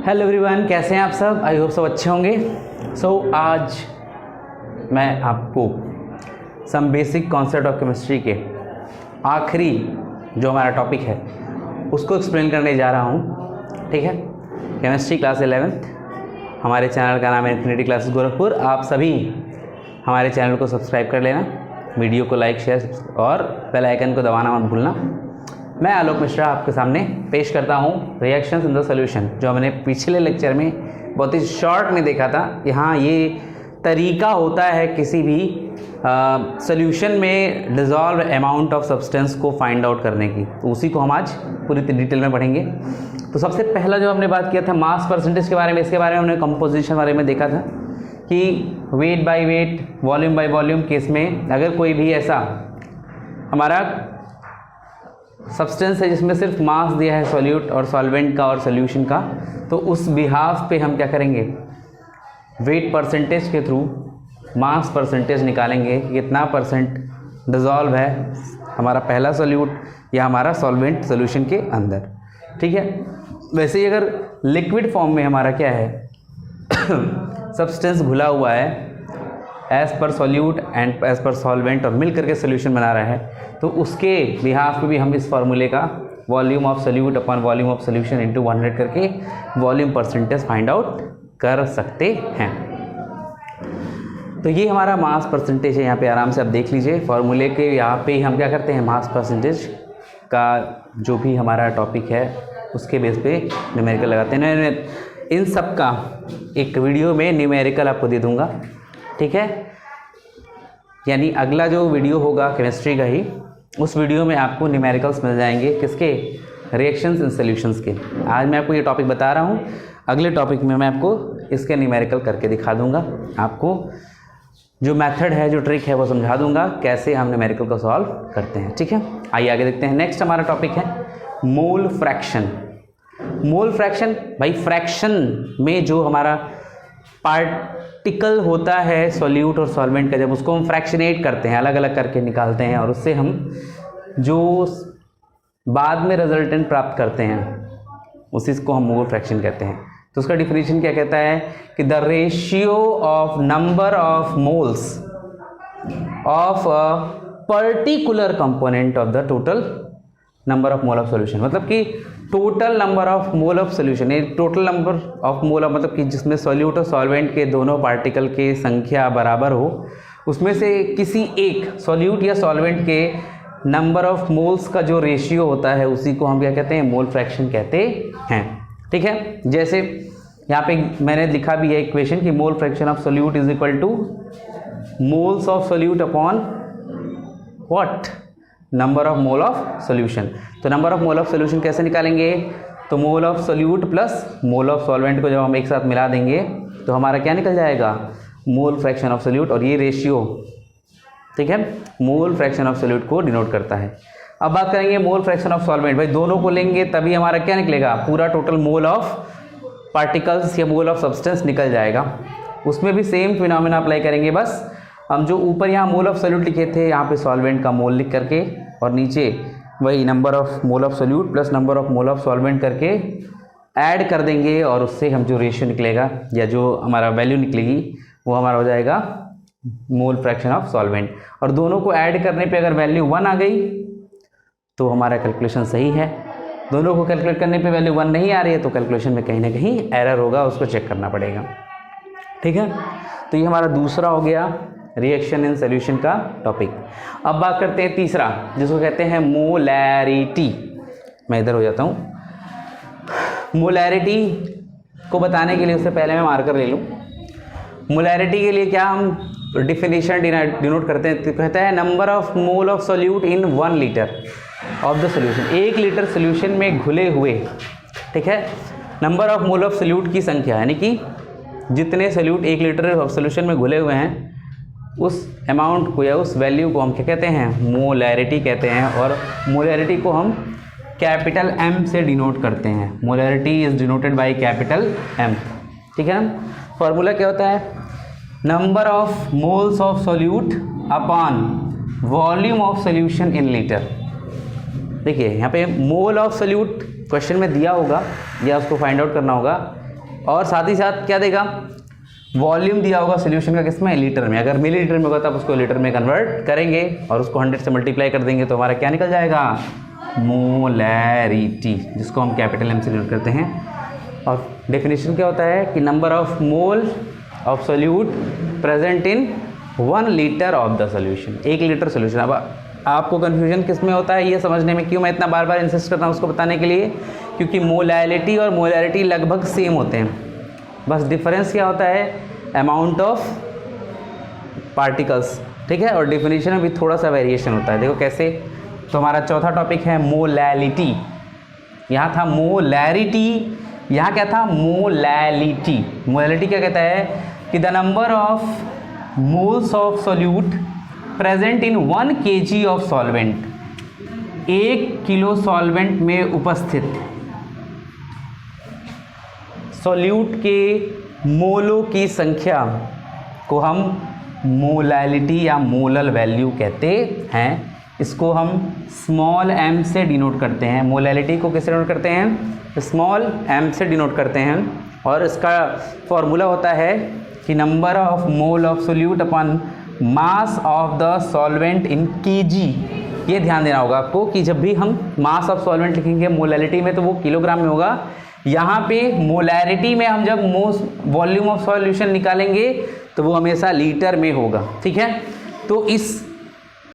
Hello everyone, कैसे हैं आप सब? आई होप सब अच्छे होंगे। आज मैं आपको some basic concept of chemistry के आखिरी जो हमारा टॉपिक है उसको एक्सप्लेन करने जा रहा हूँ। ठीक है, केमिस्ट्री क्लास 11th, हमारे चैनल का नाम है इन्फिनिटी क्लासेस गोरखपुर। आप सभी हमारे चैनल को सब्सक्राइब कर लेना, वीडियो को लाइक शेयर और बेल आइकन को दबाना मत भूलना। मैं आलोक मिश्रा आपके सामने पेश करता हूँ रिएक्शंस इन द सॉल्यूशन, जो हमने पिछले लेक्चर में बहुत ही शॉर्ट में देखा था। यहाँ ये तरीका होता है किसी भी सॉल्यूशन में डिज़ोल्व अमाउंट ऑफ सब्सटेंस को फाइंड आउट करने की, तो उसी को हम आज पूरी डिटेल में पढ़ेंगे। तो सबसे पहला जो हमने बात किया था मास परसेंटेज के बारे में, इसके बारे में हमने कंपोजिशन बारे में देखा था कि weight by weight, volume by volume case में अगर कोई भी ऐसा हमारा सब्सटेंस है जिसमें सिर्फ मास दिया है सॉल्यूट और सॉल्वेंट का और सॉल्यूशन का, तो उस बिहाफ पे हम क्या करेंगे, वेट परसेंटेज के थ्रू मास परसेंटेज निकालेंगे कि कितना परसेंट डिज़ोल्व है हमारा पहला सॉल्यूट या हमारा सॉल्वेंट सॉल्यूशन के अंदर। ठीक है, वैसे ही अगर लिक्विड फॉर्म में हमारा क्या है सब्सटेंस घुला हुआ है as per solute and as per solvent और मिल करके सोल्यूशन बना रहा है, तो उसके बिहाफ पे भी हम इस फार्मूले का volume of solute upon volume of solution into 100 करके वॉल्यूम परसेंटेज फाइंड आउट कर सकते हैं। तो ये हमारा मास परसेंटेज है, यहाँ पे आराम से आप देख लीजिए फार्मूले के। यहाँ पे हम क्या करते हैं, मास परसेंटेज का जो भी हमारा टॉपिक है उसके बेस पे न्यूमेरिकल लगाते हैं। इन सब का एक वीडियो में न्यूमेरिकल आपको दे दूँगा। ठीक है, यानी अगला जो वीडियो होगा केमिस्ट्री का ही, उस वीडियो में आपको न्यूमेरिकल्स मिल जाएंगे, किसके, रिएक्शंस इन सॉल्यूशंस के। आज मैं आपको ये टॉपिक बता रहा हूँ, अगले टॉपिक में मैं आपको इसके न्यूमेरिकल करके दिखा दूँगा, आपको जो मेथड है, जो ट्रिक है वो समझा दूँगा कैसे हम न्यूमेरिकल को सॉल्व करते हैं। ठीक है, आइए आगे देखते हैं। नेक्स्ट हमारा टॉपिक है मोल फ्रैक्शन। मोल फ्रैक्शन, भाई फ्रैक्शन में जो हमारा पार्टिकल होता है सॉल्यूट और सॉल्वेंट का, जब उसको हम फ्रैक्शनेट करते हैं, अलग अलग करके निकालते हैं और उससे हम जो बाद में रिजल्टेंट प्राप्त करते हैं उसी को हम मोल फ्रैक्शन कहते हैं। तो उसका डिफिनीशन क्या कहता है कि the ratio of number of moles of a particular component of the total number of mole of solution, मतलब कि total number of mole of solution, ये total number of mole of मतलब कि जिसमें सॉल्यूट और सॉल्वेंट के दोनों particle के संख्या बराबर हो, उसमें से किसी एक सॉल्यूट या सॉल्वेंट के नंबर ऑफ मोल्स का जो रेशियो होता है उसी को हम क्या कहते हैं, मोल फ्रैक्शन कहते हैं। ठीक है, जैसे यहाँ पे मैंने लिखा भी है इक्वेशन कि mole fraction of solute is equal to moles of solute upon what, number of mole of solution. तो number of mole of solution कैसे निकालेंगे, तो mole of solute plus mole of solvent को जब हम एक साथ मिला देंगे तो हमारा क्या निकल जाएगा, मोल फ्रैक्शन ऑफ सॉल्यूट, और ये रेशियो, ठीक है, मोल फ्रैक्शन ऑफ सॉल्यूट को डिनोट करता है। अब बात करेंगे मोल फ्रैक्शन ऑफ सॉल्वेंट। भाई दोनों को लेंगे तभी हमारा क्या निकलेगा, पूरा टोटल मोल ऑफ पार्टिकल्स या मोल ऑफ सब्सटेंस निकल जाएगा। उसमें भी सेम फिनोमेना अप्लाई करेंगे, बस हम जो ऊपर यहाँ मोल ऑफ सॉल्यूट लिखे थे यहाँ पे सॉल्वेंट का मोल लिख करके और नीचे वही number of mole of solute plus number of mole of solvent करके ऐड कर देंगे, और उससे हम जो रेशियो निकलेगा या जो हमारा वैल्यू निकलेगी वो हमारा हो जाएगा मोल फ्रैक्शन ऑफ सॉल्वेंट। और दोनों को ऐड करने पे अगर वैल्यू 1 आ गई तो हमारा कैलकुलेशन सही है, दोनों को कैलकुलेट करने पे वैल्यू 1 नहीं आ रही है तो कैलकुलेशन में कहीं ना कहीं एरर होगा, उसको चेक करना पड़ेगा। ठीक है, तो ये हमारा दूसरा हो गया रिएक्शन इन सॉल्यूशन का टॉपिक। अब बात करते हैं तीसरा, जिसको कहते हैं मोलैरिटी। मैं इधर हो जाता हूँ। मोलैरिटी को बताने के लिए उससे पहले मैं मार्कर ले लूँ। मोलैरिटी के लिए क्या हम डिफिनेशन डिनोट करते हैं, तो कहता है number of mole of solute in 1 litre of the solution. 1 litre solution में घुले हुए, ठीक है, number of mole of solute की संख्या, यानी कि जितने सॉल्यूट 1 लीटर ऑफ सॉल्यूशन में घुले हुए हैं उस अमाउंट को या उस वैल्यू को हम क्या कहते हैं, मोलैरिटी कहते हैं। और मोलैरिटी को हम कैपिटल M से डिनोट करते हैं। Molarity is denoted by capital M। ठीक है ना, फॉर्मूला क्या होता है, number of moles of solute upon volume of solution in litre. देखिए यहाँ पे मोल ऑफ सॉल्यूट क्वेश्चन में दिया होगा या उसको फाइंड आउट करना होगा और साथ ही साथ क्या देगा, वॉल्यूम दिया होगा सोल्यूशन का किसमें, लीटर में। अगर मिलीलीटर में होगा तब उसको लीटर में कन्वर्ट करेंगे और उसको 100 से मल्टीप्लाई कर देंगे तो हमारा क्या निकल जाएगा, मोलैरिटी, जिसको हम कैपिटल एम से डिनोट करते हैं। और डेफिनेशन क्या होता है कि number of mole of solute present in 1 litre of the solution, 1 litre solution. अब आपको कन्फ्यूजन किस में होता है ये समझने में, क्यों मैं इतना बार बार इंसिस्ट करता हूँ उसको बताने के लिए, क्योंकि मोलैलिटी और मोलैरिटी लगभग सेम होते हैं, बस डिफरेंस क्या होता है, अमाउंट ऑफ पार्टिकल्स, ठीक है। और डेफिनेशन में भी थोड़ा सा वेरिएशन होता है। देखो कैसे, तो हमारा चौथा टॉपिक है मोलैलिटी। यहाँ था मोलैरिटी, यहाँ क्या था, मोलैलिटी। मोलैलिटी क्या कहता है कि the number of moles of solute present in 1 kg of solvent, 1 kilo solvent में उपस्थित सोल्यूट के मोलों की संख्या को हम मोलैलिटी या मोलल वैल्यू कहते हैं। इसको हम स्मॉल m से डिनोट करते हैं। मोलैलिटी को किससे डिनोट करते हैं, स्मॉल m से डिनोट करते हैं। और इसका फॉर्मूला होता है कि number of mole of solute upon mass of the solvent in kg। ये ध्यान देना होगा आपको कि जब भी हम मास ऑफ सॉल्वेंट लिखेंगे मोलैलिटी में तो वो किलोग्राम में होगा, यहाँ पे मोलैरिटी में हम जब वॉल्यूम ऑफ सॉल्यूशन निकालेंगे तो वो हमेशा लीटर में होगा, ठीक है। तो इस